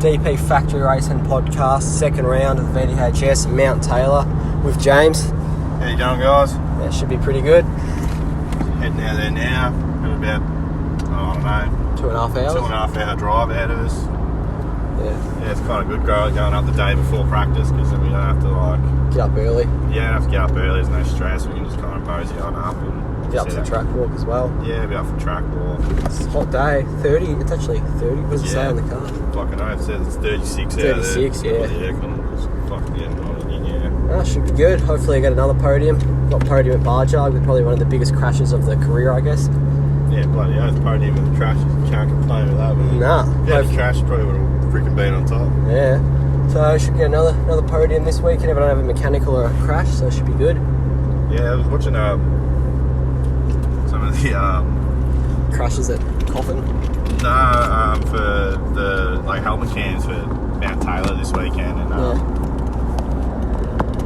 DP Factory Racing Podcast, second round of the VDHS in Mount Taylor with James. How you going, guys? That should be pretty good. Heading out there now. Got about, I don't know, 2.5 hours. 2.5 hour drive ahead of us. Yeah, it's kind of good going up the day before practice because then we don't have to get up early. Yeah, have to get up early. There's no stress. We can just kind of mosey on up and get up to the track walk as well. Yeah, be up for track walk. It's a hot day. 30. It's actually 30. What does it say on the car? Fucking know. It says it's 36 36, out there. Yeah. The aircon is fucking getting on in here. Oh, should be good. Hopefully I get another podium. Got podium at Barjog with probably one of the biggest crashes of the career, I guess. Yeah, bloody oath. Podium with the crash. Can't complain with that. Nah. Yeah, the crash probably would have freaking been on top. Yeah. So I should get another podium this weekend if I don't have a mechanical or a crash, so it should be good. Yeah, I was watching some of the crashes at Coffin. No, for the helmet cams for Mount Taylor this weekend, and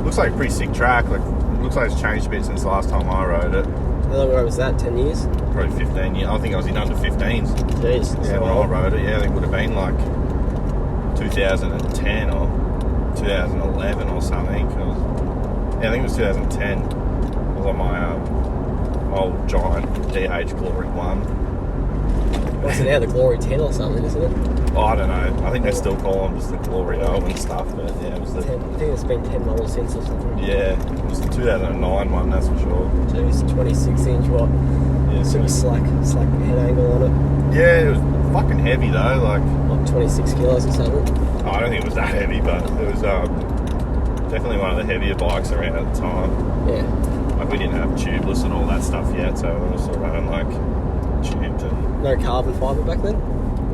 looks like a pretty sick track. Like, looks like it's changed a bit since the last time I rode it. How long ago was that? 10 years? Probably 15 years. I think I was in under 15s. Jeez. Yeah, when I rode it. Yeah, I think it would have been like 2010 or 2011 or something. I think it was 2010. It was on my old giant DH Glory 1. What's it now? The Glory 10 or something, isn't it? Oh, I don't know. I think they still call them just the Glory O and stuff. But yeah, it was the 10, I think it's been 10 models since or something. Yeah, it was the 2009 one, that's for sure. Jeez, 26-inch what? Yeah, some slack head angle on it. Yeah, it was fucking heavy though, like 26 kilos or something. I don't think it was that heavy, but it was definitely one of the heavier bikes around at the time. Yeah. Like, we didn't have tubeless and all that stuff yet, so we were still running like tubed and... No carbon fibre back then?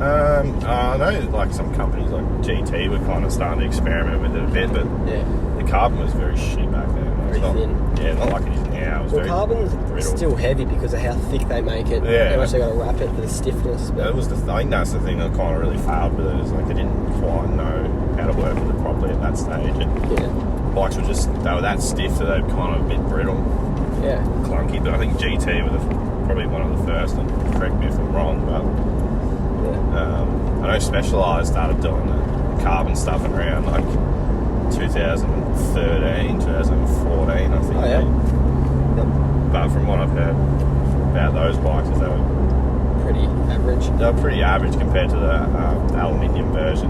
I know like some companies like GT were kind of starting to experiment with it a bit, but yeah, the carbon was very shit back then. Very thin. Yeah, not like it is now. It was very carbon's brittle. Still heavy because of how thick they make it. Yeah. How much they got to wrap it for the stiffness. But I think that's the thing that kind of really failed with it, is like they didn't quite know how to work with it properly at that stage. And bikes were they were that stiff that they were kind of a bit brittle. Yeah. Clunky, but I think GT were probably one of the first, and correct me if I'm wrong, but I know Specialized started doing the carbon stuff around like 2013, 2014, I think. Oh, yeah. But from what I've heard about those bikes, is they were pretty average. They were pretty average compared to the aluminium version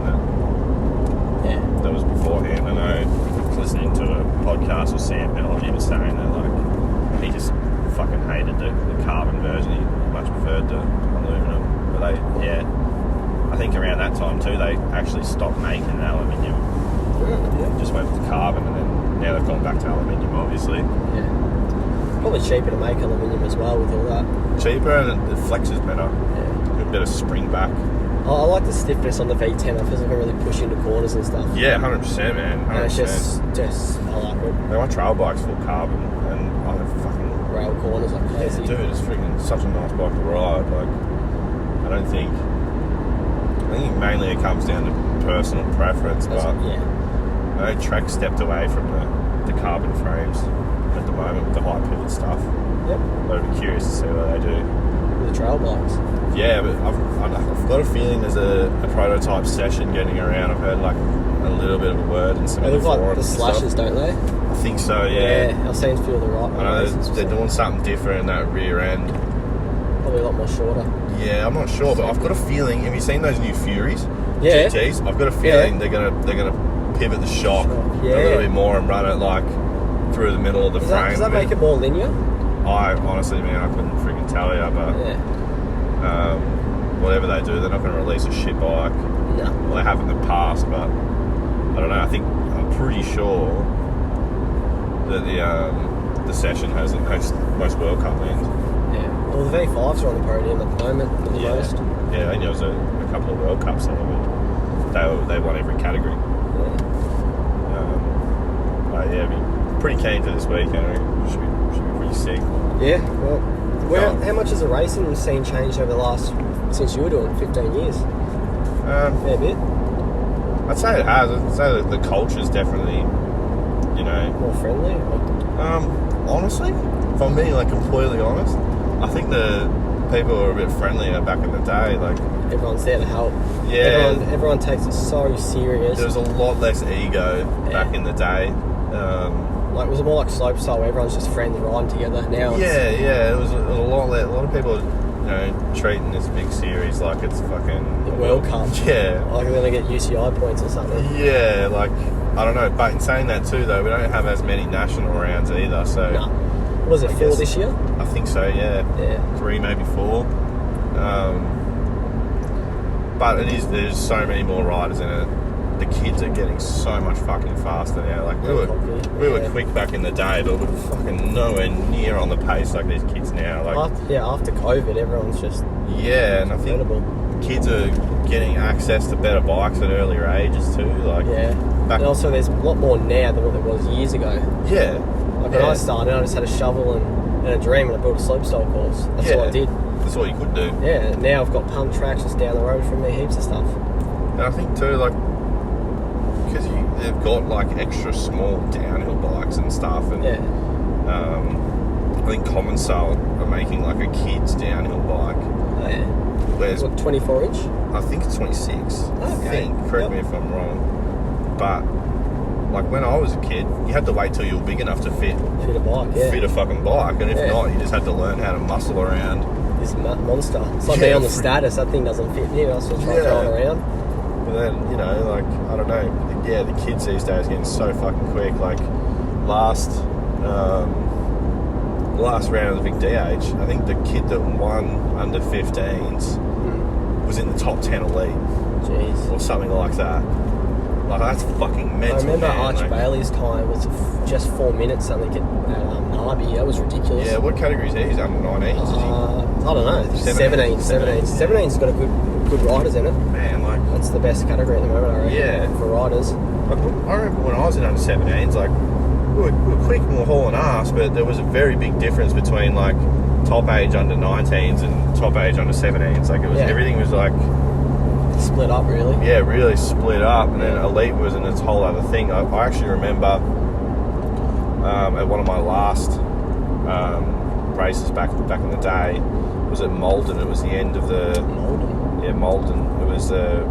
that was beforehand. I know I was listening to a podcast with Sam Bell, and he was saying that like he just fucking hated the carbon version. He much preferred the aluminum. But I think around that time too, they actually stopped making aluminium. Just went with the carbon, and then now they've gone back to aluminium, obviously. Yeah. Probably cheaper to make aluminium as well with all that. Cheaper, and it flexes better. Yeah. A bit of spring back. I like the stiffness on the V10. I feel like I can really push into corners and stuff. Yeah, 100%, man. 100%. And it's just I like it. My trail bike's full carbon, and I have fucking rail corners like crazy. Yeah, dude, it's freaking such a nice bike to ride. Like, I think mainly it comes down to personal preference, but I know Trek stepped away from the carbon frames at the moment with the high pivot stuff. Yep. But I'd be curious to see what they do. With the trail bikes. Yeah, but I've got a feeling there's a prototype session getting around. I've heard like a little bit of a word in some of the forums. They look like the slashes, don't they? I think so, yeah. Yeah, I've seen a few of the right ones. I know they're doing something different in that rear end. Probably a lot more shorter. Yeah, I'm not sure, but I've got a feeling. Have you seen those new Furies? Yeah. GTs? I've got a feeling they're gonna pivot the shock a little bit more and run it like through the middle of the frame. Does that make it more linear? I honestly, man, I couldn't freaking tell you, but whatever they do, they're not going to release a shit bike. No. Well, they have in the past, but I don't know. I'm pretty sure that the session has the most World Cup wins. Yeah. Well, the V5s are on the podium at the moment for the most. Yeah, I think there was a couple of World Cups there, but they won every category. I'd be pretty keen for this weekend. Should be pretty sick. Yeah. Well, how much has the racing scene changed over the last, since you were doing it, 15 years? Fair bit. I'd say it has. I'd say that the culture's definitely, more friendly. Honestly, if I'm being like completely honest, I think the people were a bit friendlier back in the day. Like, everyone's there to help. Yeah. Everyone takes it so serious. There was a lot less ego back in the day. Like, it was more like slopestyle where everyone's just friends riding together. Now it was a lot less. A lot of people, treating this big series like it's fucking the World Cup. Yeah. Like they're going to get UCI points or something. Yeah, like, I don't know. But in saying that too, though, we don't have as many national rounds either. So, was it 4 this year? I think so. Yeah. 3, maybe 4. But there's so many more riders in it. The kids are getting so much fucking faster now. Like, we were quick back in the day, but we're fucking nowhere near on the pace like these kids now. Like, after COVID, everyone's just and I think kids are getting access to better bikes at earlier ages too. Like, and also there's a lot more now than what there was years ago. Yeah. Like when I started, I just had a shovel and a dream, and I built a slopestyle course. That's all I did. That's all you could do. Yeah. Now I've got pump tracks just down the road from me, heaps of stuff. And I think too, like, because they've got like extra small downhill bikes and stuff, and I think Common Style are making like a kid's downhill bike. Oh yeah. Whereas, what, 24 inch? I think it's 26. Okay. I think. Correct me if I'm wrong. But like when I was a kid, you had to wait till you were big enough to fit a bike. Yeah. Fit a fucking bike, and if not, you just had to learn how to muscle around this monster. It's like me on the status. That thing doesn't fit me. I still try throwing around. But then, like, I don't know. Yeah, the kids these days are getting so fucking quick. Like, last round of the Big DH, I think the kid that won under 15s was in the top 10 elite. Jeez. Or something like that. Like, that's fucking mental. I remember Arch Bailey's time was just 4 minutes something at Narby. That was ridiculous. Yeah, what category is he? He's under 19s, is he? I don't know. 17's got a good riders in it. Man, like, that's the best category at the moment, I reckon. Yeah. For riders. I remember when I was in under 17s, like, we were quick and we were hauling ass, but there was a very big difference between, like, top age under 19s and top age under 17s. Like, it was everything was like split up, really. Yeah, really split up, and then elite was in its whole other thing. I actually remember at one of my last races back in the day was at Malden. It was the end of the Malden. It was the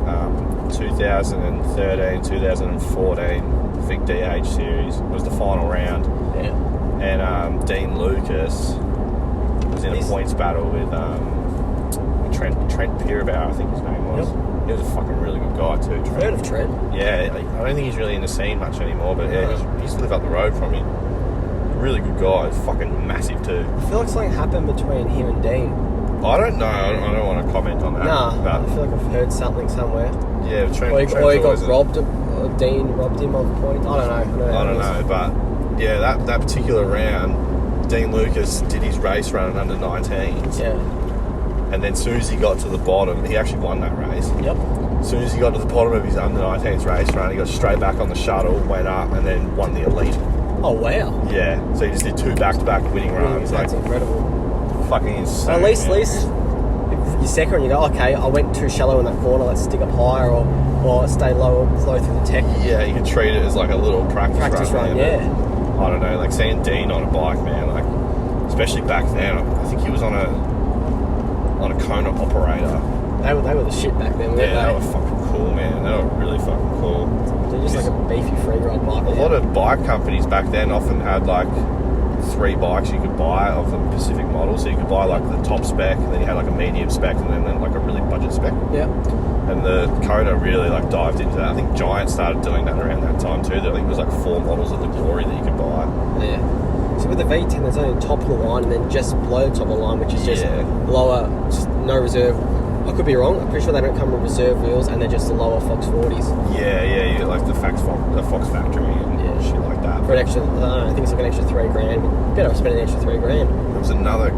2013-2014 Vic DH series. It was the final round. Yeah. And Dean Lucas was in a points battle with Trent Peerabauer, I think his name was. Yep. He was a fucking really good guy too, Trent. Heard of Trent? Yeah, I don't think he's really in the scene much anymore, but yeah, he used to live up the road from me. Really good guy, fucking massive too. I feel like something happened between him and Dean. I don't know, I don't want to comment on that. Nah, I feel like I've heard something somewhere. Yeah, Trent. Or he got robbed, or Dean robbed him of points. I don't know, but yeah, that particular round, Dean Lucas did his race run under 19s. Yeah. And then as soon as he got to the bottom, he actually won that race. Yep. As soon as he got to the bottom of his under 19s race run, he got straight back on the shuttle, went up, and then won the elite. Oh, wow. Yeah. So he just did 2 back-to-back winning runs. That's incredible. Fucking insane. Well, at least if you're second and you go, okay, I went too shallow in that corner, let's stick up higher, or stay low through the tech. Yeah, you can treat it as like a little practice run. Yeah. I don't know, like seeing Dean on a bike, man, like, especially back then, I think he was on a Kona operator. They were the shit back then, weren't they? Yeah, they were fucking cool, man. They were really fucking cool. They're just like a beefy free-ride bike. A lot of bike companies back then often had like 3 bikes you could buy of the Pacific model. So you could buy like the top spec, and then you had like a medium spec, and then like a really budget spec. Yeah. And the Kona really like dived into that. I think Giant started doing that around that time too. I think it was like 4 models of the Glory that you could buy. Yeah. So with the V10, there's only top of the line and then just below the top of the line, which is just lower, just no reserve. I could be wrong. I'm pretty sure they don't come with reserve wheels, and they're just the lower Fox 40s. Yeah, like the Fox Factory and shit like that. For an extra, I think it's like an extra $3,000. But better off spending an extra $3,000. There was another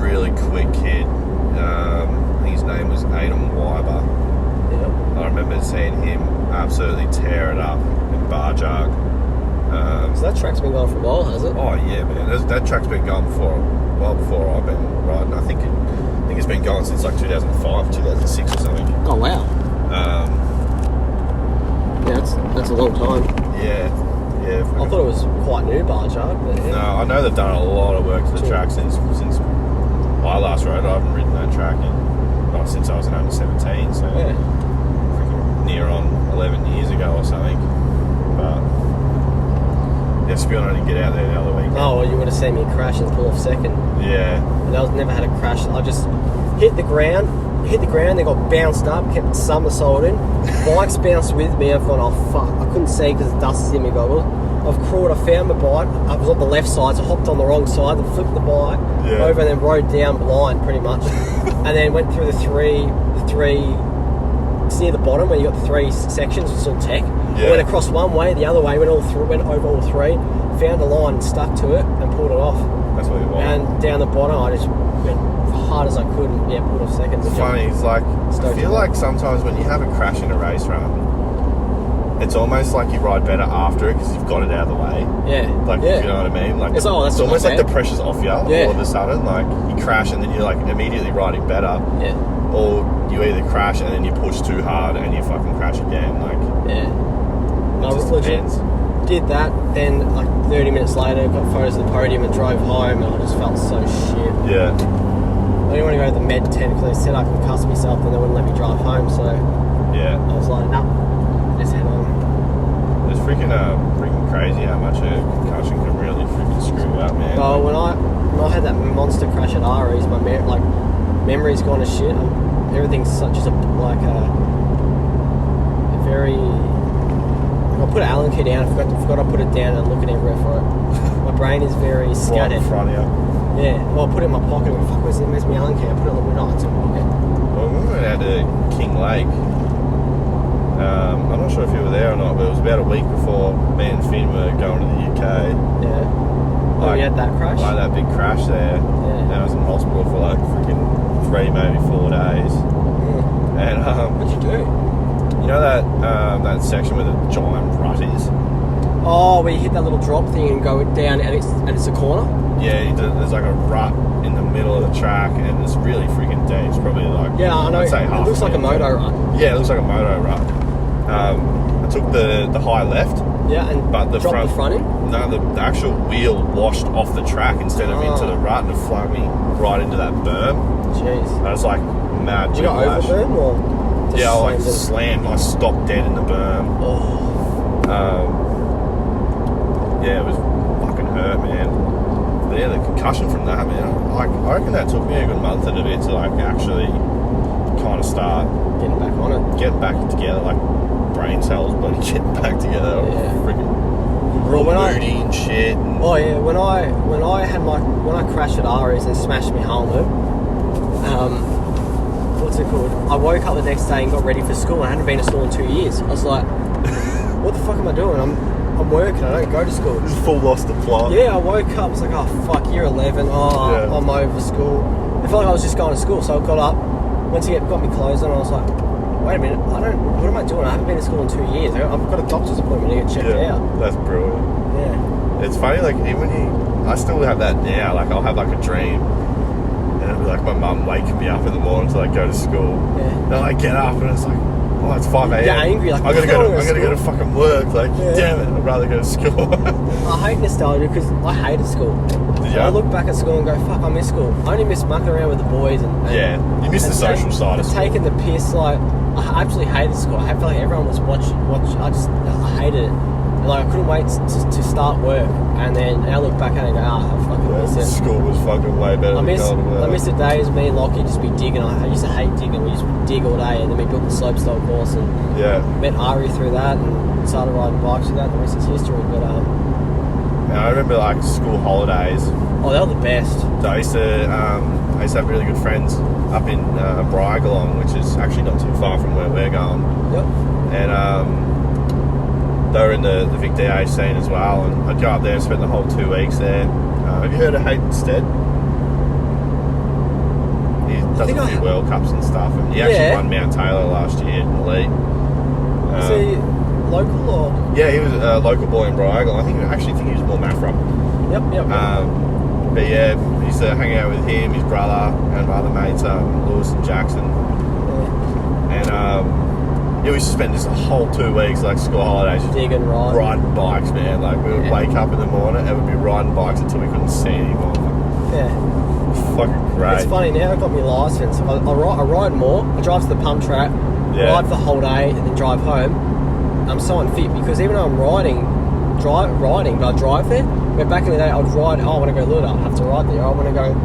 really quick kid. I think his name was Adam Weiber. Yeah. I remember seeing him absolutely tear it up in Barjog. So that track's been going for a while, has it? Oh yeah, man. That track's been going well before I've been riding. I think it's been going since like 2005, 2006 or something. Oh wow. Yeah, that's a long time. Yeah. I thought it was quite new, Barjog. No, I know they've done a lot of work to the track since I last rode. I haven't ridden that track since I was in under 17. So yeah. near on 11 years ago or something. But yeah, to be honest, I didn't get out there the other week. Oh, well, you would have seen me crash and pull off second. Yeah. And I never had a crash. I just hit the ground, then got bounced up, kept somersaulting. Bike's bounced with me. I've gone, oh fuck, I couldn't see because the dust is in my goggles. I've crawled, I found my bike. I was on the left side, so I hopped on the wrong side and flipped the bike over and then rode down blind pretty much. And then went through the three, it's near the bottom where you got the three sections, it's all tech. I went across one way, the other way, went over all three, found a line, stuck to it and pulled it off. That's what you want. And down the bottom, I just went hard as I could and pulled off second. It's funny, it's like, I feel like sometimes when you have a crash in a race run, it's almost like you ride better after it because you've got it out of the way. Yeah. Like, you know what I mean? Like, it's almost like the pressure's off you all of a sudden. Like, you crash and then you're like immediately riding better. Yeah. Or you either crash and then you push too hard and you fucking crash again. Like, it just depends. Did that, then like 30 minutes later, got photos of the podium and drove home, and I just felt so shit. Yeah. I didn't want to go to the med tent because they said I could cuss myself and they wouldn't let me drive home, so yeah, I was like, nah, just head home. It's freaking crazy how much a concussion can really freaking screw you up, man. Oh, when I had that monster crash at Ari's, my memory's gone to shit. Everything's such as a very. I put an Allen key down. I forgot I put it down and I'm looking everywhere for it. My brain is very scattered. Right in front of you. Yeah. Well, I put it in my pocket. I went, fuck, where's my Allen key? I put it on the window. It's in my pocket. Well, we went out to King Lake. I'm not sure if you were there or not, but it was about a week before me and Finn were going to the UK. Yeah. Oh, you had that crash? Like that big crash there. Yeah. And I was in hospital for like freaking 3, maybe 4 days. And what'd you do? You know that section where the giant rut is? Oh, where you hit that little drop thing and go down and it's a corner? Yeah, there's like a rut in the middle of the track and it's really freaking deep. It's probably like, yeah, I know. I'd say half. It looks like a moto rut. Yeah, it looks like a moto rut. I took the high left. Yeah, and but the dropped the front in? No, the actual wheel washed off the track instead of into the rut and it flung me right into that berm. Jeez. And it's like mad. Did you go over berm or? Yeah, I like slammed. I stopped dead in the berm. Yeah, it was fucking hurt, man. But yeah, the concussion from that, man. I reckon that took me a good month and a bit to like actually kind of start getting back on it, getting back together, like brain cells, but getting back together. Yeah. Freaking real moody and shit. And oh yeah, when I crashed at Ari's and smashed my helmet. What's it called? I woke up the next day and got ready for school. I hadn't been to school in 2 years. I was like, what the fuck am I doing? I'm working. I don't go to school. Just full lost the plot. Yeah, I woke up. I was like, oh fuck, year 11. I'm over school. I felt like I was just going to school. So I got up, went to got my clothes on, and I was like, wait a minute, what am I doing? I haven't been to school in 2 years. I've got a doctor's appointment to get checked out. That's brilliant. Yeah. It's funny, like even I still have that now. Like I'll have like a dream. And it'll be like my mum waking me up in the morning to like go to school. Yeah. And I get up and it's like, oh, it's 5 a.m. You're angry, like, I'm gonna go to fucking work. Like, damn it, I'd rather go to school. I hate nostalgia because I hated school. Did you? I look back at school and go, fuck, I miss school. I only miss mucking around with the boys and you miss the social side of school. Taking the piss, like, I absolutely hated school. I felt like everyone was watching. I hated it. Like I couldn't wait to start work, and then I look back at it and go, I fucking miss it. School was fucking way better than going to work. I miss the days me and Lockie just be digging. I used to hate digging. We just dig all day, and then we built the slopestyle course and met Ari through that, and started riding bikes through that. The rest is history. But I remember like school holidays. Oh, they were the best. So I used to have really good friends up in Brygalong, which is actually not too far from where we're going. Yep. And they were in the Vic DA scene as well, and I'd go up there and spend the whole 2 weeks there. Have you heard of Hayden Stead? He does a few World Cups and stuff, and he actually won Mount Taylor last year in the league. Is he local or? Yeah, he was a local boy in Brygalong. I actually think he was more Maffra. Yep. But yeah, I used to hang out with him, his brother, and my other mates, Lewis and Jackson. And we used to spend this whole 2 weeks, like school holidays, just digging, riding bikes, man. Like we would wake up in the morning and we'd be riding bikes until we couldn't see anymore. Yeah. Fucking great. It's funny, now I've got my licence. I ride more. I drive to the pump track, ride for the whole day, and then drive home, I'm so unfit because even though I'm riding, but I drive there. But back in the day, I'd ride. Oh, I want to go Luda, I have to ride there. I want to go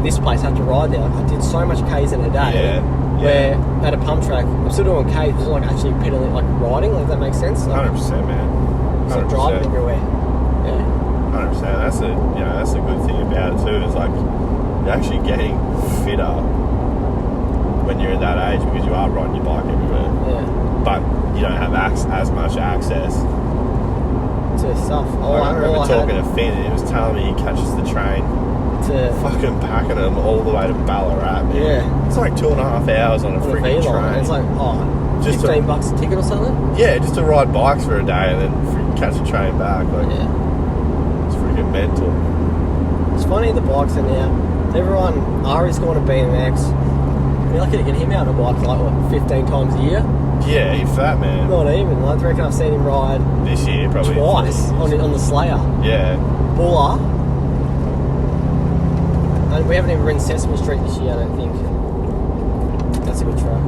this place, I have to ride there. I did so much K's in a day. Where at a pump track, I'm still doing K's, but it's like actually pedaling, like riding. Like, that makes sense. Like, 100%, man. 100%. Sort of driving everywhere. Yeah. 100%. That's a good thing about it too. Is like you're actually getting fitter when you're in that age because you are riding your bike everywhere. Yeah. But you don't have as much access to stuff. I remember talking to Finn, and he was telling me he catches the train to fucking packing them all the way to Ballarat, man. Yeah. It's like 2.5 hours on a freaking train. It's like, just $15 a ticket or something? Yeah, just to ride bikes for a day and then catch a train back. Like, it's freaking mental. It's funny, the bikes are now. Everyone, Ari's going to BMX. You're lucky to get him out on a bike like, 15 times a year? Yeah, if that, man. Not even. I reckon I've seen him ride this year, probably twice on the Slayer. Yeah. Buller. And we haven't even ridden Sesame Street this year, I don't think. That's a good track.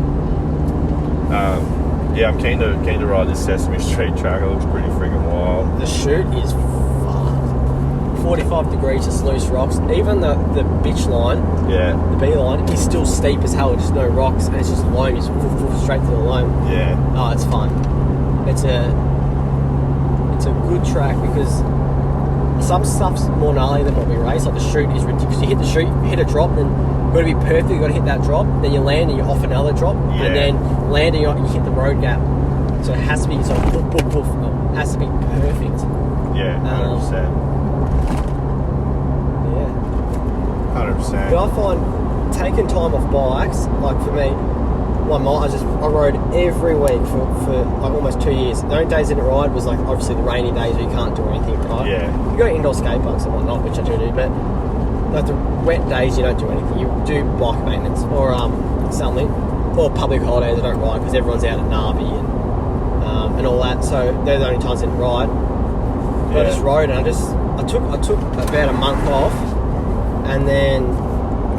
Yeah, I'm keen to ride this Sesame Street track. It looks pretty freaking wild. The chute is fucked. 45 degrees, just loose rocks. Even the bitch line, the B line, is still steep as hell. Just no rocks, and it's just loam. It's straight to the loam. Yeah. Oh, it's fun. It's a good track because some stuff's more gnarly than what we race. Like the chute is ridiculous. You hit the chute, hit a drop, then you've got to be perfect. You've got to hit that drop. Then you land and you're off another drop, and then landing you hit the road gap. So it has to be sort of poof, poof, poof. It has to be perfect. Yeah, 100%. 100%. But I find taking time off bikes, like for me, I rode every week for like almost 2 years. The only days I didn't ride was like obviously the rainy days where you can't do anything, right? Yeah. You go to indoor skate parks and whatnot, which I do, but like the wet days you don't do anything. You do bike maintenance or something, or public holidays I don't ride because everyone's out at Narby and all that. So they're the only times I didn't ride. But I just rode, and I took about a month off, and then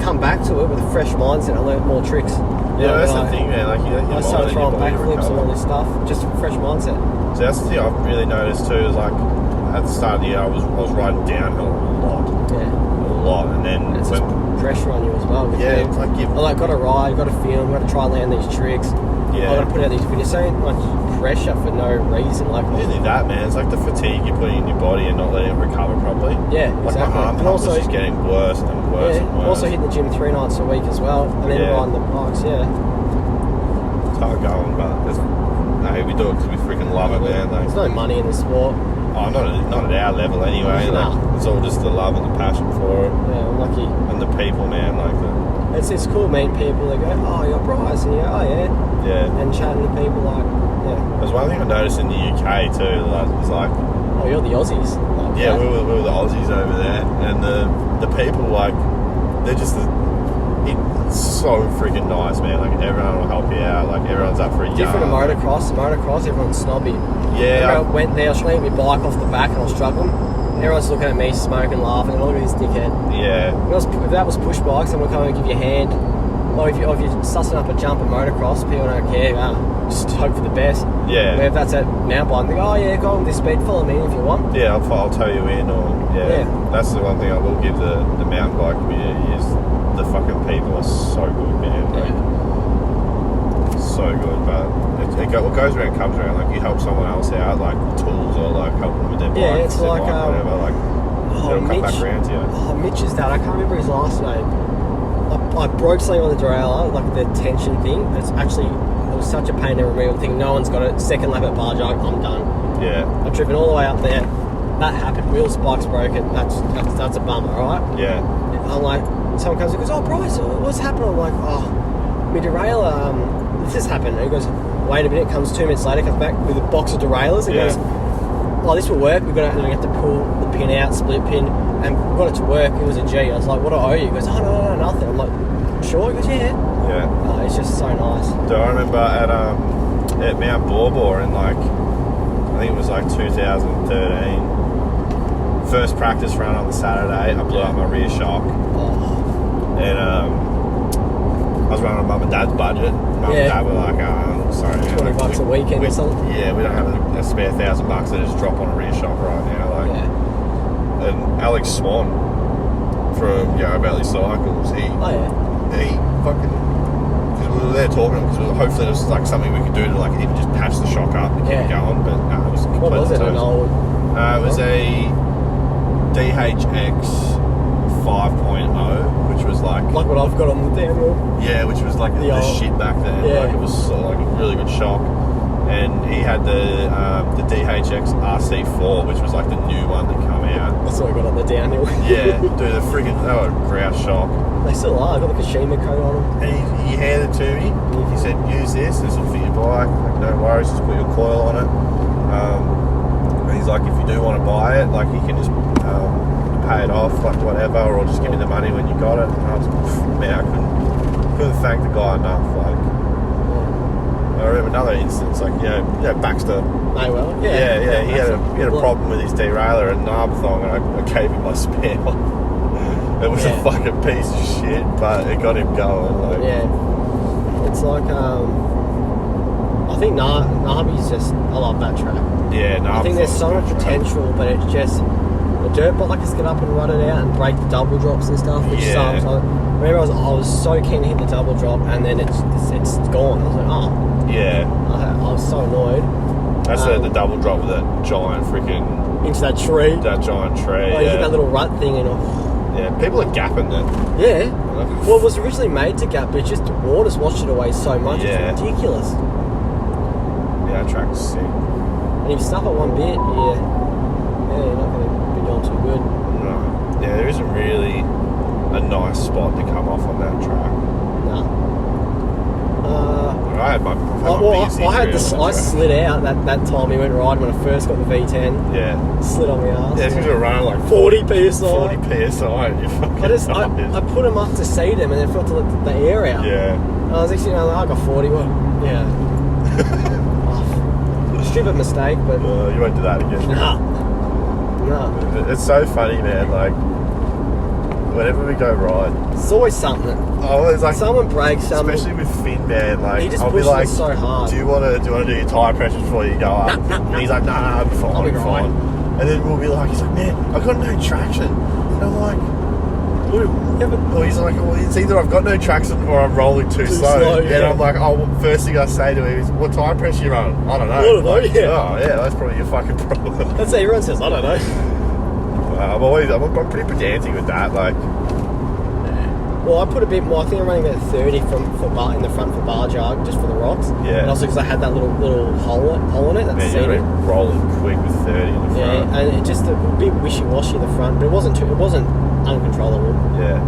come back to it with a fresh mindset. I learned more tricks. Yeah, that's the thing, man. Like, I started throwing backflips and all this stuff, just a fresh mindset. So that's the thing I've really noticed too. Is like at the start of the year, I was riding downhill a lot, and then it's just pressure on you as well. Yeah, it's like got to ride, got to film, got to try and land these tricks. Yeah, I got to put out these videos. So much pressure for no reason. Like really that, man. It's like the fatigue you're putting in your body and not letting it recover properly. Yeah, like exactly. my arm pump is just getting worse and worse and worse. Also hitting the gym 3 nights a week as well, and then riding the bikes. Yeah, it's hard going, but we do it because we freaking love it, man. Like, there's no money in the sport. Oh, not at our level anyway. Like, it's all just the love and the passion for it. Yeah, I'm lucky. And the people, man. Like it's cool meeting people. They go, oh, you're Bryce, and you go, oh yeah. Yeah. And chatting to people like, There's one thing I noticed in the UK too. Like, it's like, oh, you're the Aussies. Like, yeah, we were the Aussies over there, and the people, like, they're just it's so freaking nice, man. Like, everyone will help you out. Like, everyone's up for a yarn. Different to motocross, everyone's snobby. Yeah. I went there, I was trying to get my bike off the back and I was struggling. Everyone's looking at me, smoking, laughing, and look at this dickhead. Yeah. If that was push bikes, then we'll come and give you a hand. Or if you're sussing up a jump at motocross, people don't care. Just hope for the best. Yeah. Where if that's at mountain bike, they go, oh yeah, go on this speed, follow me if you want. Yeah, I'll tow you in, or that's the one thing I will give the mountain bike community is the fucking people are so good, man. Like, so good, but what goes around comes around. Like, you help someone else out, like tools or like helping them with their bike. Yeah, it's like whatever. Like, they'll come back around to you. Oh, Mitch's dad. I can't remember his last name. I broke something on the derailleur, like the tension thing. It was such a pain to remove. I think no one's got it. Second lap at bar jog, I'm done. Yeah. I've driven all the way up there. That happened. Wheel spike's broken. That's a bummer, alright? Yeah. I'm like, someone comes and goes, oh, Bryce, what's happened? I'm like, oh, my derailleur, this happened. And he goes, wait a minute. Comes 2 minutes later, comes back with a box of derailleurs and goes, oh, this will work. We have to pull the pin out, split pin, and we got it to work. It was a G. I was like, what do I owe you? He goes, oh, no, nothing. I'm like, sure? He goes, yeah. Yeah. Oh, it's just so nice. Do I remember at Mount Borbor in like, I think it was like 2013, first practice run on the Saturday, I blew up my rear shock. Oh. And I was running on mum and dad's budget. Mum and dad were like, sorry, $20 a weekend or something. Yeah, we don't have a spare $1,000 to just drop on a rear shock right now. Like, and Alex Swan from Belly Cycles, he fucking, because we were there talking, because hopefully it was like something we could do to like even just patch the shock up and keep going, but no, it was completely What was it? An old? It was a DHX 5.0, which was like what I've got on the downhill. Yeah, which was like the shit back then. Yeah. Like it was sort of like a really good shock. And he had the DHX RC4, which was like the new one that come out. That's what I got on the downhill. Yeah, dude, they were grouse shock. They still are. I got the Kashima coat on them. And he handed it to me. He said, use this will fit your bike. Like, no worries, just put your coil on it. And he's like, if you do want to buy it, like you can just pay it off, like whatever, or just give me the money when you got it. And I was, man, I couldn't thank the guy enough. Like, I remember another instance, like Baxter. Maywell? Yeah. He had a problem with his derailleur at Narbathong, and I gave him my spare one. It was a fucking piece of shit, but it got him going. Like. Yeah, it's like I think Narby's just, I love that track. Yeah, Narbathong. I think there's so much potential, but it's just the dirt bikers get up and run it out and break the double drops and stuff, which sucks. I remember I was so keen to hit the double drop, and then it's gone. I was like, oh. Yeah. I was so annoyed. That's the double drop with that giant freaking... Into that tree. That giant tree, you hit that little rut thing and... Yeah, people are gapping it. Yeah. Well, it was originally made to gap, but just the water's washed it away so much. Yeah. It's ridiculous. Yeah, that track's sick. And if you stuff it one bit, you're not going to be going too good. No. Yeah, there isn't really a nice spot to come off on that track. No. I had I slid out that time we went riding when I first got the V10. Yeah. Slid on my ass. Yeah, because we were running like 40 PSI. 40 PSI. And you're fucking I put them up to see them and then felt to let the air out. Yeah. And I was actually, I got 40. Well, yeah. Stupid mistake, but... you won't do that again. No. It's so funny, man. Like, whenever we go ride, it's always something. Oh, it's like someone breaks something. Especially with Finn, man. Like, he just I'll be like, so hard. Do you want to do your tyre pressure before you go up? And he's like, nah, I'm fine, I'm fine. And then we'll be like, he's like, man, I've got no traction. And I'm like, or he's like, well, it's either I've got no traction or I'm rolling too slow. And I'm like, first thing I say to him is, what tyre pressure you run? I don't know. Oh yeah, that's probably your fucking problem. That's what everyone says. I don't know. I'm pretty pedantic with that. Like, well, I put a bit more. I think I'm running about 30 in the front for bar jug, just for the rocks. Yeah. And also because I had that little hole in it. That's you're rolling quick with 30 in the front. Yeah, and it just a bit wishy-washy in the front, but it wasn't uncontrollable. Yeah.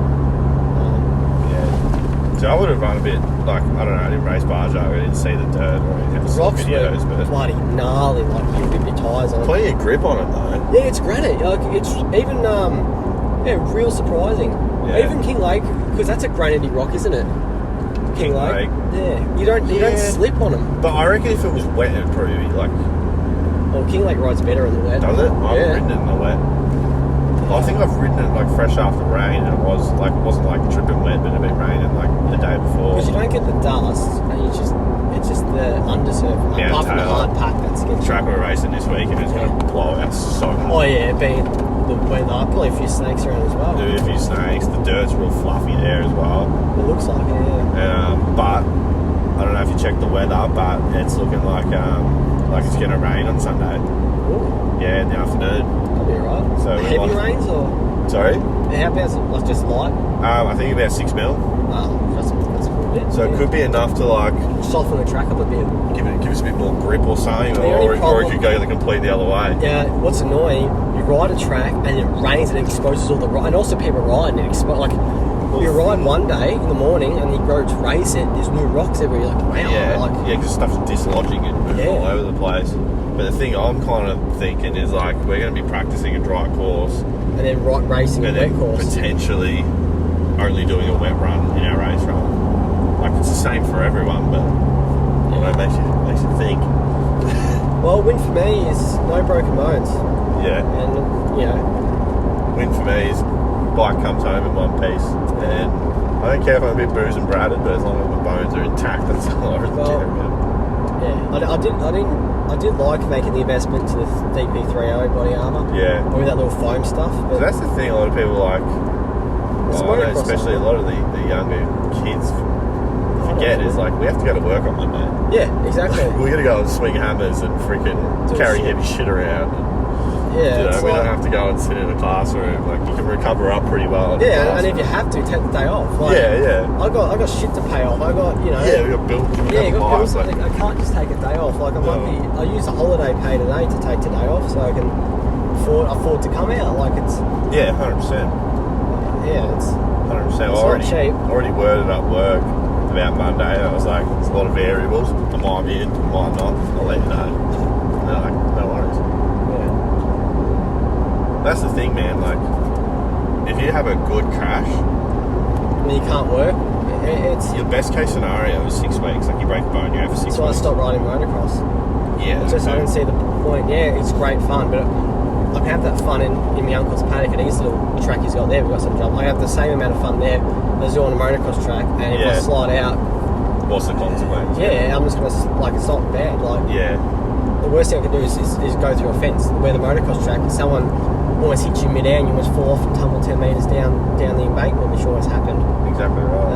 So I would have run a bit, like, I don't know, I didn't race bar jug, I didn't see the dirt or anything. The rocks videos, were bloody gnarly, like you rip your tyres on it. Plenty of grip on it though. Yeah, it's granite. Like, it's even, real surprising. Yeah. Even King Lake, because that's a granity rock, isn't it? King Lake. Yeah. You don't slip on them. But I reckon if it was wet, it'd probably be like... Well, King Lake rides better in the wet. Does it? I haven't ridden it in the wet. I think I've ridden it like fresh after rain, and it wasn't like dripping wet, but it had been raining like the day before. Because you don't get the dust, and it's just the undersurface. Apart from the hard pack that's getting... Track we're racing this week, and it's going to blow out so hard. Oh yeah, being the weather, probably a few snakes around as well. Dude, a few snakes. The dirt's real fluffy there as well. It looks like it, yeah. But I don't know if you checked the weather, but it's looking like it's going to rain on Sunday. Ooh. Yeah, in the afternoon. That'll be alright. So heavy rains or? Sorry? How about like just light? I think about 6 mil. Oh, that's a good bit. So it could be enough to like soften the track up a bit. Give us a bit more grip or something, or it could go the complete the other way. Yeah, what's annoying, you ride a track and it rains and it exposes all the and also people ride and it exposes like you ride one day in the morning and you go to race it, there's new rocks everywhere, you're like, wow. Yeah, because stuff's dislodging and moving all over the place. But the thing I'm kind of thinking is like we're going to be practicing a dry course and then racing a wet course, potentially only doing a wet run in our race run. Like it's the same for everyone, but it makes you think. Well, win for me is no broken bones. Yeah. And win for me is bike comes home in one piece and I don't care if I'm a bit bruised and bratted, but as long as my bones are intact, that's all I really care about. Yeah, I did like making the investment to the DP30 body armour. Yeah. With that little foam stuff. But So that's the thing. A lot of people like, especially a lot of the younger kids forget is like we have to go to work on Monday. Yeah, exactly. We got to go and swing hammers and freaking carry heavy shit around. Yeah, we don't have to go and sit in a classroom. Like you can recover up pretty well. Yeah, and if you have to, take the day off. Like, yeah. I got shit to pay off. I got we got bills. Yeah, you got bills. Like, I can't just take a day off. Like I'm lucky. I use a holiday pay today to take today off, so I can afford to come out. Like it's 100%. Yeah, it's 100%. not cheap. Already worded up work about Monday. I was like, there's a lot of variables. I might be in, I might not. I'll let you know. And they're like, no worries. That's the thing, man. Like, if you have a good crash, and you can't work, it's your best case scenario is 6 weeks. Like, you break a bone, you're out for 6 weeks. So I stopped riding motocross. Yeah. I didn't see the point. Yeah, it's great fun, but I can have that fun in my uncle's paddock, and his little track he's got there. We've got some jump. I have the same amount of fun there as on a motocross track, and if I slide out, what's the consequence? Yeah, I'm just gonna it's not bad. Like, the worst thing I can do is go through a fence. Where the motocross track, someone almost hits you mid-air and you almost fall off and tumble 10 metres down the embankment, which always happened. Exactly right.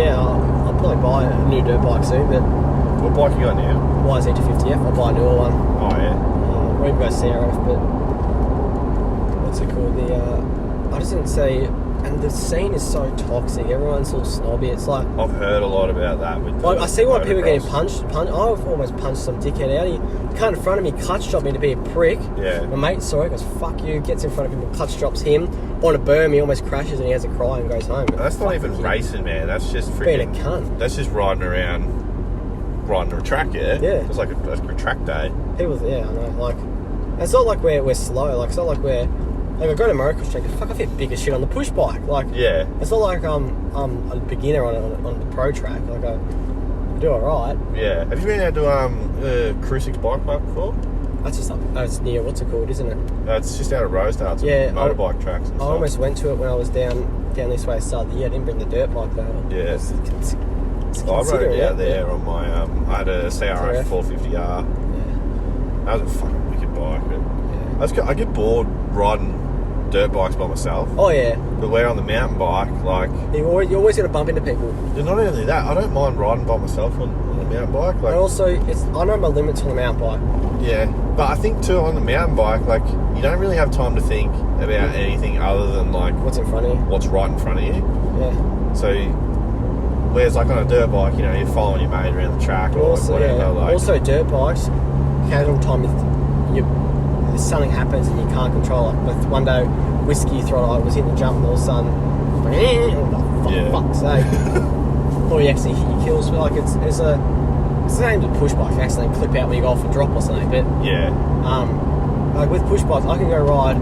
I'll probably buy a new dirt bike soon, but... What bike you got now? YZ250F, I'll buy a newer one. Oh, yeah. Or even go CRF, but... What's it called? I just didn't say... And the scene is so toxic. Everyone's all snobby. It's like... I've heard a lot about that. I see why people are getting punched. I've almost punched some dickhead out. He cut in front of me, clutch dropped me to be a prick. Yeah. My mate saw it, goes, fuck you, gets in front of him and clutch drops him. On a berm, he almost crashes and he has a cry and goes home. That's not even racing, man. That's just freaking... Being a cunt. That's just riding a track, yeah? Yeah. It's like a track day. People, I know. Like, it's not like we're slow. Like, it's not like we're... Like, I go to motocross track, fuck, I feel big as shit on the push bike. Like, it's not like I'm a beginner on the pro track. Like, I do alright. Yeah. Have you been out to Cruising's bike park before? That's just it's near, what's it called, isn't it? It's just out of Rosedale. It's motorbike tracks and stuff. I almost went to it when I was down this way at the start of the year. I didn't bring the dirt bike though. Yeah. I rode it out there on my... I had a CRF 450R. Yeah. That was a fucking wicked bike. But I get bored riding dirt bikes by myself. Oh yeah. But we're on the mountain bike, like... You're always going to bump into people. Not only that, I don't mind riding by myself on the mountain bike. Like, and also, I know my limits on the mountain bike. Yeah, but I think too on the mountain bike, like, you don't really have time to think about anything other than, like... What's in front of you. What's right in front of you. Yeah. So, whereas, like, on a dirt bike, you know, you're following your mate around the track or also, whatever. Yeah. Like, also, dirt bikes, casual time, if something happens and you can't control it. But one day, whiskey throttle, I was in the jump and all of a sudden, for fuck's sake. Or you actually hit your kills. Like, it's the same as a push bike. You accidentally clip out when you go off a drop or something. But like with push bikes, I can go ride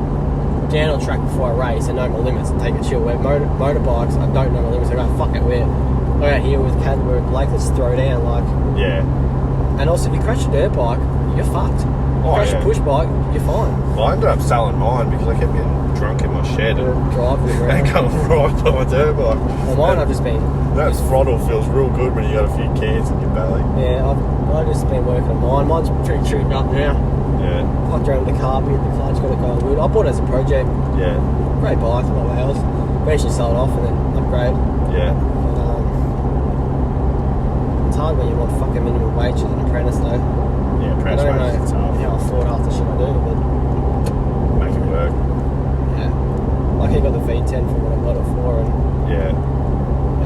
down on track before I race and know my limits and take a chill. Where motorbikes, I don't know my limits. I go, fuck it, we're out here with Cadbury Blake, let's throw down. Like, and also, if you crash a dirt bike, you're fucked. Crash a push bike, you're fine. Well, I ended up selling mine because I kept getting drunk in my shed and driving around. And come ride by my dirt bike. Well, mine, I've just been... That throttle feels real good when you got a few cans in your belly. Yeah, I've just been working on mine. Mine's pretty tuned up now. Yeah. Popped around the carpet, the clutch got it going good. I bought it as a project. Yeah. Great bike, a lot of hours. Eventually sold off and then upgrade. Yeah. But, it's hard when you want fucking minimum wage as an apprentice though. Yeah, apprentice wage. I don't know how I afford half the shit I do, but... Make it work. Yeah. Lucky I got the V10 for what I got it for and... Yeah.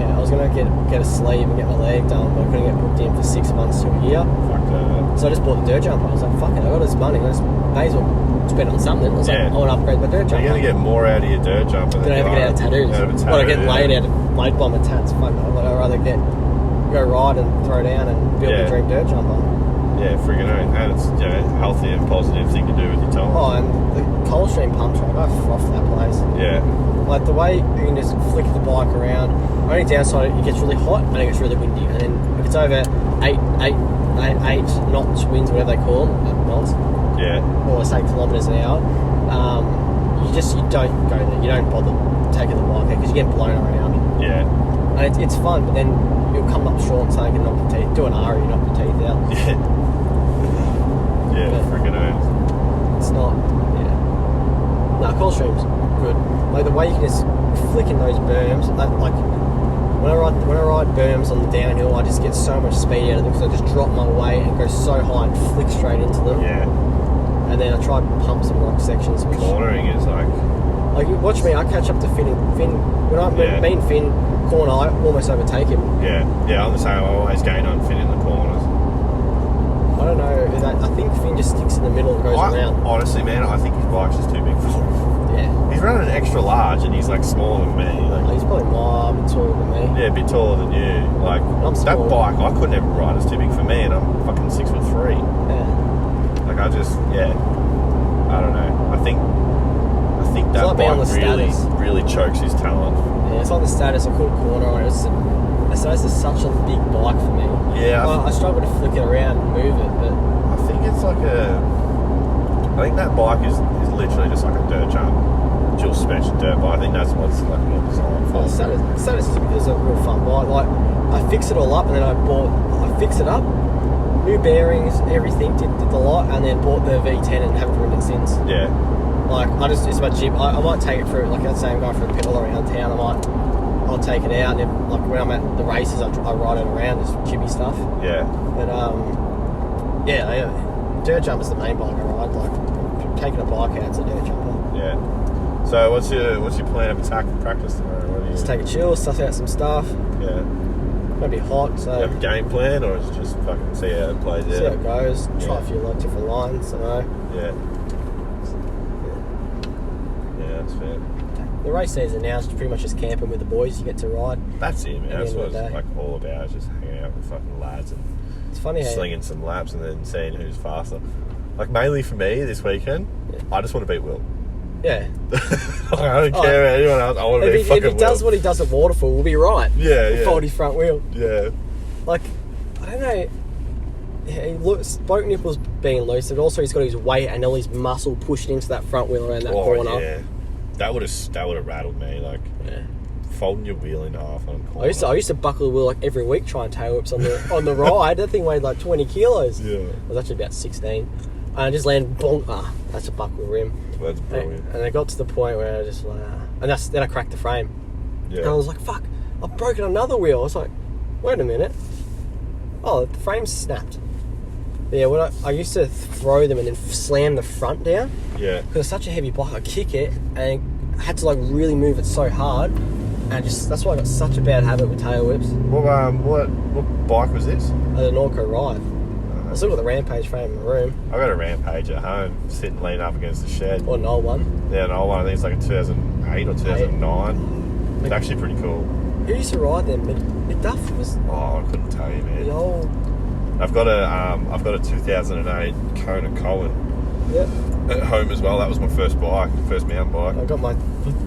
Yeah, I was going to get a sleeve and get my leg done, but I couldn't get booked in for 6 months to a year. Fuck that. So I just bought the dirt jumper. I was like, fuck it, I got this money. I just may as well spend it on something. I was like, I want to upgrade my dirt jumper. You're going to get more out of your dirt jumper than I ever get out of tattoos. Well, I get laid by my tats. Fuck, I'd rather go ride and throw down and build a dream dirt jumper. Yeah, friggin' own. And it's, you know, healthy and positive thing to do with your time. Oh, and the Coldstream pump track, I froth that place. Yeah. Like the way you can just flick the bike around. Only downside, it gets really hot and it gets really windy. And then if it's over 8 knots winds, whatever they call them, knots. Yeah. Or say kilometres an hour. you don't go there. You don't bother taking the bike because you get blown around. Yeah. And it's fun, but then you'll come up short and something and knock your teeth. Do an Ari, knock your teeth out. Yeah. Yeah, freaking owned. It's not. Yeah. No, Coldstream's good. Like the way you can just flick in those berms. Like when I ride berms on the downhill, I just get so much speed out of them because I just drop my weight and go so high and flick straight into them. Yeah. And then I try and pump some rock sections. Cornering is like watch me, I catch up to Finn. Me and Finn corner, I almost overtake him. Yeah, I'm the same. I always gain on Finn in the corners. I don't know. I think Finn just sticks in the middle and goes around. Honestly, man, I think his bike's just too big for him. Yeah. He's running an extra large and he's like smaller than me. Like, he's probably a bit taller than me. Yeah, a bit taller than you. Like that bike, I could never ride. It's too big for me, and I'm fucking 6'3". Yeah. Like I don't know. I think that like bike really chokes his talent. Yeah, it's like the status. I caught a corner on it. The status is such a big bike for me. Yeah. I struggle to flick it around and move it, but I think it's like I think that bike is literally just like a dirt jump, dual suspension dirt bike. I think that's what's like more designed for. Status is a real fun bike. Like I fix it all up and then I fix it up, new bearings, everything, did the lot, and then bought the V10 and haven't ridden it since. Yeah. Like it's my jib. I might take it for like let's say I'm going for a pedal around town. I'll take it out and then, like when I'm at the races, I ride it around, just jibby stuff. Yeah. But dirt jumper's the main bike I ride. Like taking a bike out, it's a dirt jumper. Yeah. So what's your plan of attack and practice tomorrow? Just take it chill, suss out some stuff. Yeah. It's gonna be hot, so. You have a game plan, or is it just fucking see how it plays out? See how it goes. Try a few different lines. Yeah. That's fair. The race season now is pretty much just camping with the boys. You get to ride. That's it, man. That's what it's like all about. Just hanging out with fucking lads and it's funny slinging some laps and then seeing who's faster. Like mainly for me this weekend, I just want to beat Will. Yeah. I don't care about anyone else. I want to beat fucking Will. If he does what he does at Waterfall, we'll be right. Yeah. Fold his front wheel. Yeah. Like, I don't know. Spoke nipples being loose, but also he's got his weight and all his muscle pushed into that front wheel around that corner. Yeah. That would have rattled me. Like, folding your wheel in half on a corner. I used to buckle the wheel like every week trying tail whips on the ride. That thing weighed like 20 kilos. Yeah. It was actually about 16. And I just landed, bonk, that's a buckle rim. That's brilliant. And it got to the point where I just like, and then I cracked the frame. Yeah. And I was like, fuck, I've broken another wheel. I was like, wait a minute. Oh, the frame's snapped. Yeah, when I used to throw them and then slam the front down. Yeah. Because it's such a heavy bike, I kick it and I had to like really move it so hard, and that's why I got such a bad habit with tail whips. What bike was this? The Norco Ride. I still got the Rampage frame in my room. I got a Rampage at home, sitting leaning up against the shed. Or an old one. Yeah, an old one. I think it's like a 2008 or 2009. It's actually pretty cool. Who used to ride them? McDuff was. Oh, I couldn't tell you, man. The old. I've got a 2008 Kona Cohen. Yep. At home as well. That was my first mountain bike. I got my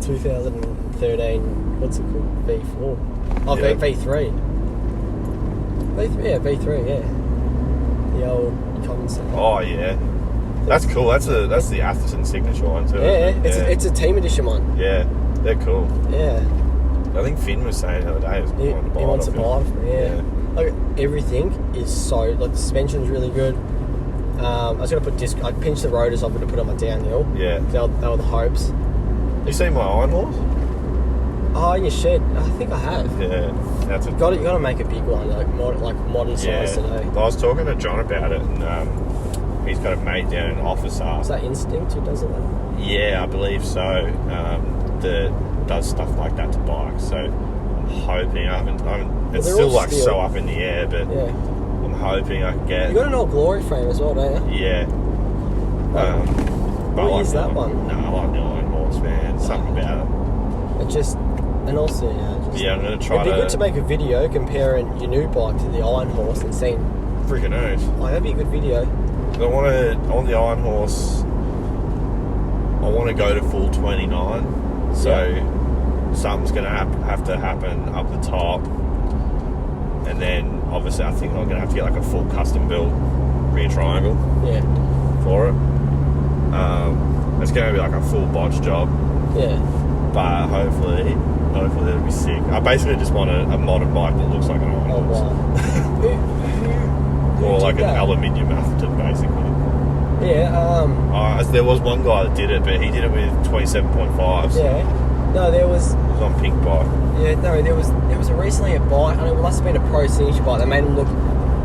2013. What's it called? V4. Oh, yeah. V3. V3. Yeah, V3. Yeah. The old common stuff. Oh yeah, that's cool. That's the Atherton signature one too. Yeah, it's a team edition one. Yeah, they're cool. Yeah. I think Finn was saying the other day he wants to buy it from me. Yeah. Like everything is so like the suspension's really good. I was gonna put disc. I pinched the rotors. I'm gonna put on my downhill. Yeah. They were the hopes. You seen my iron horse? Oh, in your shed. I think I have. Yeah, that's You got to make a big one, like modern size today. I was talking to John about it, and he's got a mate down in Officer. Is that Instinct who does it? Yeah, I believe so. That does stuff like that to bikes. So I'm hoping it's still like so up in the air, but yeah. I'm hoping I can get. You got an old Glory frame as well, don't you? Yeah. But what is that one? No, I like the iron horse, man. Something about it. It just. And also, I'm going to try it'd be good to make a video comparing your new bike to the Iron Horse and seeing. Freaking oath. Oh, that'd be a good video. I want the Iron Horse. I want to go to full 29. So something's going to have to happen up the top, and then obviously I think I'm going to have to get like a full custom built rear triangle. Yeah. For it. It's going to be like a full bodge job, Yeah. but hopefully it'll be sick. I basically just want a modern bike that looks like an iron Oh, horse. wow. who Or did like an that? aluminium Atherton, basically. Yeah, There was one guy that did it, but he did it with 27.5s. yeah. No, there was... It was on pink bike. Yeah, no, there was recently a bike, and it must have been a pro signature bike that made them look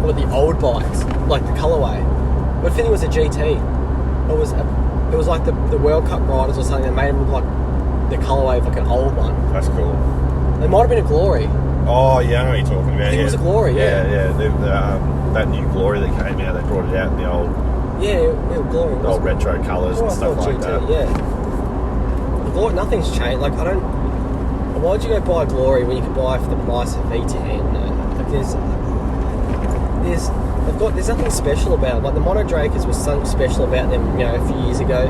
like the old bikes, like the colourway. But I think it was a GT. It was like the World Cup riders or something that made them look like the colourway of like an old one. That's cool. It might have been a Glory. Oh, yeah, I know what you're talking about. I think it was a Glory, yeah. That new Glory that came out, they brought it out in the old Glory. the old retro colours Oh, and I stuff thought like GT, that. yeah. The Glory, nothing's changed. Like, I don't... Why'd you go buy a Glory when you could buy it for the price of V10? Like, there's nothing special about it. Like, the Mono Drakers was something special about them, you know, a few years ago.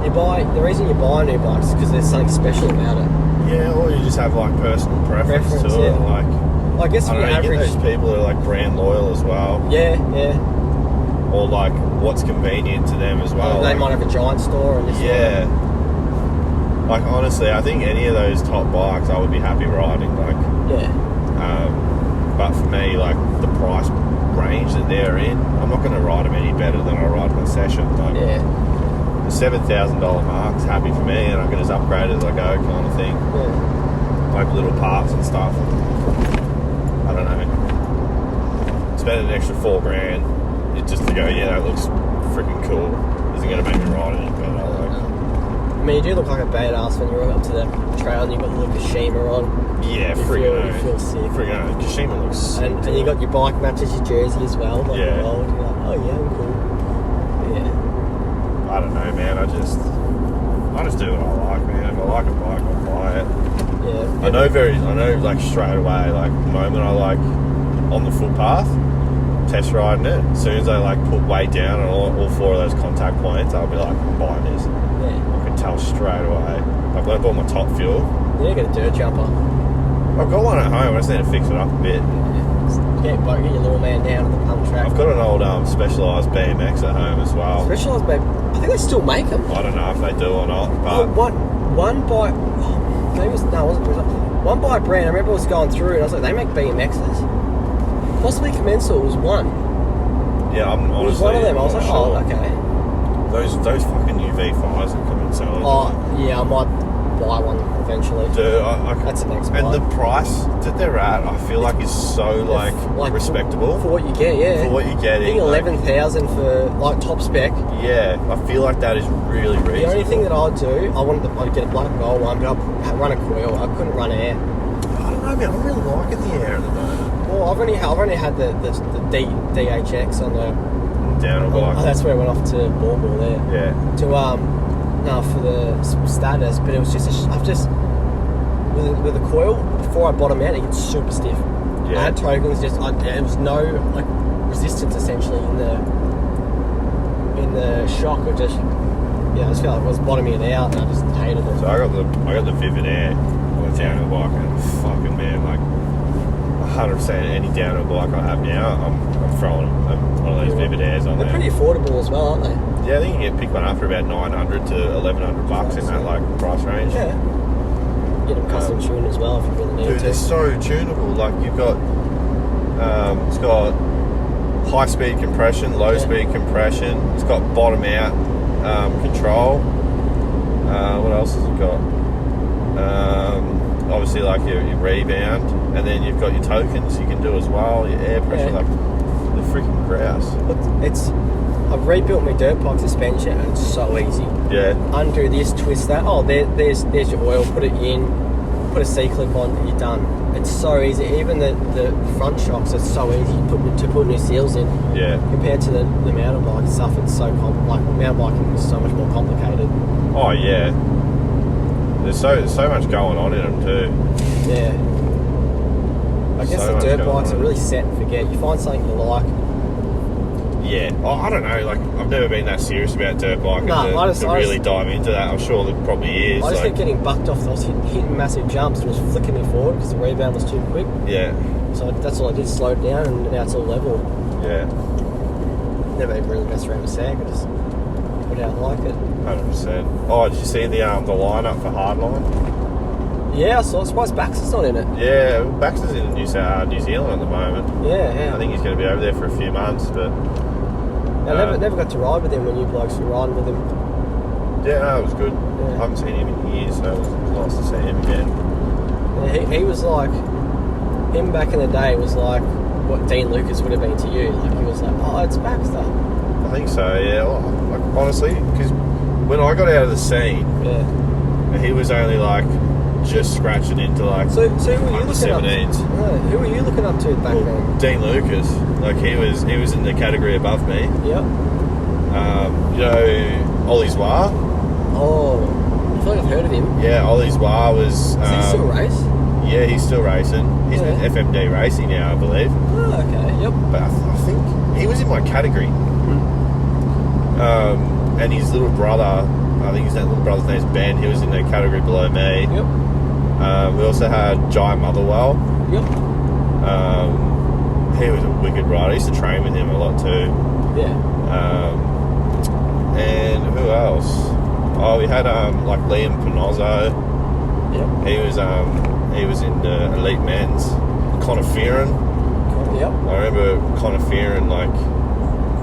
The reason you buy new bikes is because there's something special about it. Yeah, or you just have like personal preference to it. Yeah. Like, I guess for I the don't know, you average... get those people that are like brand loyal as well. Yeah. Or like what's convenient to them as well. They Like, might have a giant store and just yeah. Like honestly, I think any of those top bikes I would be happy riding. Like, but for me, like the price range that they're in, I'm not going to ride them any better than I ride my Session. Like, yeah. the $7,000 mark's happy for me, and I can just upgrade as I go, kind of thing. Yeah. Like little parts and stuff. I don't know. Spend an extra $4,000 just to go. Yeah, that looks freaking cool. Isn't going to make me ride any better. Like, I mean, you do look like a badass when you rock up to the trail and you've got the little Kashima on. yeah, You feel sick. Friggin' Kashima looks sick. And you got your bike matches your jersey as well. Like Yeah. the old, you're like, oh yeah, I'm cool. Yeah. I don't know, man. I just do what I like, man. If I like a bike, I'll buy it. Yeah. I know like straight away, like the moment I like on the footpath, test riding it, as soon as I like put weight down on all four of those contact points, I'll be like, I'm buying this. Yeah. I can tell straight away. Like when I bought my top fuel, Yeah, you got a dirt jumper. I've got one at home, I just need to fix it up a bit. Get your little man down to the pump track. I've got an old Specialized BMX at home as well. Specialized, babe. I think they still make them. I don't know if they do or not, Oh, but one bike. Oh, maybe it was, no, it wasn't. One bike brand. I remember I was going through it. And I was like, they make BMXs. Possibly Commensal was one. yeah, I'm honestly. It was one of them. I was not like, sure. oh, okay. Those fucking new V5s that come in sellers. Oh, yeah, I might buy one eventually. Dude, That's the next and bike. the price that they're at, I feel like is so like respectable for what you get. Yeah, for what you're I getting. think 11,000 for like top spec. Yeah, I feel like that is really reasonable. The only thing that I'd do, I'd get a black and gold one, but I'd run a coil. I couldn't run air. I don't know, man. I'm really liking the air at the moment. Well, I've only had the DHX on the. Down a bike. Oh, that's where I went off to Bournemouth there. Yeah. To for the status, but it was just with the coil before I bottom out, it gets super stiff. Yeah. I had tokens, there was no like resistance essentially in the shock. Or just I just felt like I was bottoming it out, and I just hated it. So I got the Vivid Air on the downhill bike, and fucking man, like 100% any downhill bike I have now, I'm throwing one of those Vivid Airs on They're there. pretty affordable as well, aren't they? Yeah, I think you can pick one up for about $900 to $1,100 in that like price range. Yeah. Get them custom tuned as well if you really need Dude, to. they're so tunable. Like you've got, it's got high speed compression, low speed compression. It's got bottom out control. What else has it got? Obviously, like your rebound, and then you've got your tokens you can do as well. Your air pressure, Yeah. like the freaking grouse. But I've rebuilt my dirt bike suspension, and it's so easy. Yeah, Undo this, twist that. Oh, there's your oil. Put it in. Put a C-clip on. You're done. It's so easy. Even the front shocks are so easy to put new seals in. yeah. Compared to the mountain bike stuff, it's so mountain biking is so much more complicated. Oh yeah. There's so much going on in them too. Yeah. I guess So the much dirt going bikes on. are really set and forget. You find something you like. Yeah. Oh, I don't know. Like I've never been that serious about dirt biking No, to I just- really dive into that. I'm sure there probably is. I just like, kept getting bucked off. I was hitting massive jumps and it was flicking me forward because the rebound was too quick. yeah, So that's all I did, slowed it down, and now it's all level. yeah. Never even really messed around with sag. I just but I like it. 100%. Oh, did you see the lineup for Hardline? Yeah, I saw. I'm surprised Baxter's not in it. Yeah, Baxter's in New Zealand at the moment. Yeah. I think he's going to be over there for a few months, but... I never got to ride with him when you blokes were riding with him. Yeah, no, it was good. Yeah. I haven't seen him in years, so it was nice to see him again. Yeah, he was like... Him back in the day was like what Dean Lucas would have been to you. Like, he was like, oh, it's Baxter. I think so, yeah. Well, like, honestly, because when I got out of the scene, he was only like just scratching into like so who were you under looking 17s. Who were you looking up to back then? Dean Lucas, like he was in the category above me. Yep. You know, Ollie Zwar. Oh, I feel like I've heard of him. Yeah, Ollie Zwar was. Does he still race? Yeah, he's still racing. He's with FMD Racing now, I believe. Oh, okay. Yep. But I think he was in my category. And his little brother, I think his little brother's name's Ben. He was in the category below me. Yep. We also had Jai Motherwell. Yep. He was a wicked rider. I used to train with him a lot too. Yeah. And who else? Oh, we had like Liam Panozzo. Yep. He was in the Elite Men's. Connor Fearon. Yep. I remember Connor Fearon, like,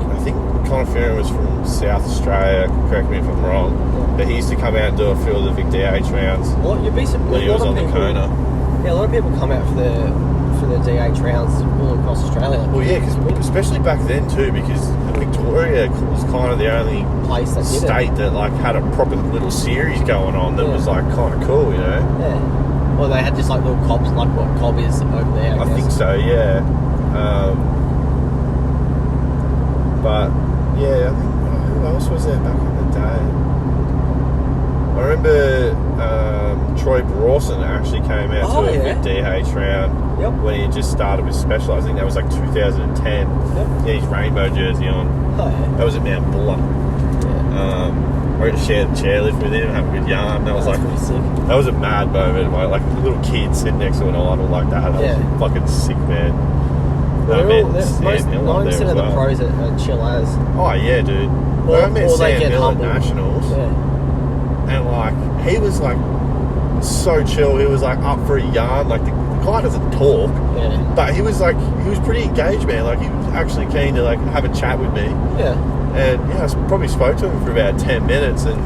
I think Connor Fearon was from South Australia, correct me if I'm wrong, but he used to come out and do a few of the Vic DH rounds You'd be when he was on the Kona. Yeah, a lot of people come out for the DH rounds all across Australia. Well, yeah, because especially back then too, because Victoria was kind of the only place that state that like had a proper little series going on that was like kind of cool, you know. Yeah. Well, they had just like little cobs, like what cob is over there. I guess. Think so, yeah. But yeah, I think who else was there back in the day? I remember Troy Brawson actually came out to a Vic DH round when he had just started with Special. I think that was like 2010. Yep. Yeah, his rainbow jersey on. Oh, yeah. That was at Mount Buller. Yeah. I got to share the chairlift with him, have a good yarn. That was like pretty sick. That was a mad moment. Like a little kid sitting next to an idol like that. That was fucking sick, man. Well, 90% of the pros are chill as. Oh yeah, dude. Or I met they Sam get Hill at humbled. Nationals, Yeah. and like he was like so chill. He was like up for a yarn. Like the guy doesn't talk, but he was pretty engaged, man. Like he was actually keen to like have a chat with me. Yeah. And yeah, I probably spoke to him for about 10 minutes, and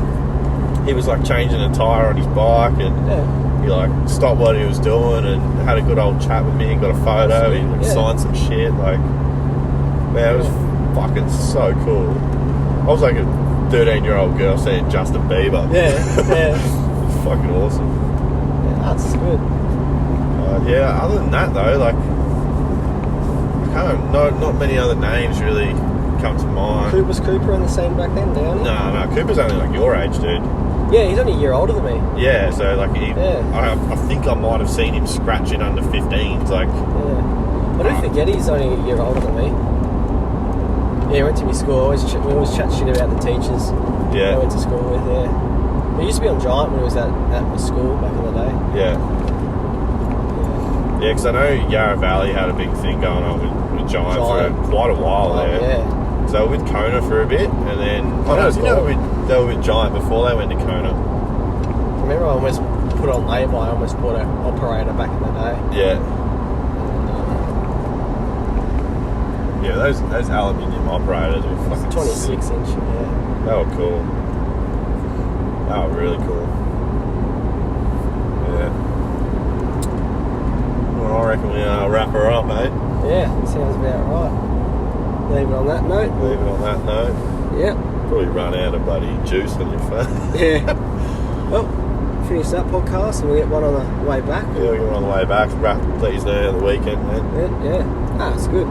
he was like changing a tyre on his bike, and he like stopped what he was doing and had a good old chat with me and got a photo. He like, signed some shit. Like, man, it was fucking so cool. I was like a 13-year-old girl seeing Justin Bieber. Yeah. It's fucking awesome. Yeah, that's good. Yeah, other than that though, like, not many other names really come to mind. Was Cooper in the scene back then, down? No, Cooper's only like your age, dude. Yeah, he's only a year older than me. Yeah, so like I think I might have seen him scratching under 15s, like. Yeah, I don't forget he's only a year older than me. Yeah, he went to my school. We always chat shit about the teachers. Yeah. I went to school with. Yeah, he used to be on Giant when he was at my school back in the day. Yeah. Yeah, because I know Yarra Valley had a big thing going on with Giant for quite a while there. Yeah. So they were with Kona for a bit, and then they were with Giant before they went to Kona. I remember I almost put on labour. I almost bought an operator back in the day. Yeah. Yeah, those aluminium operators were fucking 26 inch. Yeah. They were cool. They were really cool. Yeah. Well, I reckon we wrap her up, mate. Yeah, sounds about right. Leave it on that note. Yeah. Probably run out of bloody juice on your phone. Yeah. Well, finish that podcast and we'll get one on the way back. Yeah, we'll get one on the way back. Let you know the weekend, man. Yeah. It's good.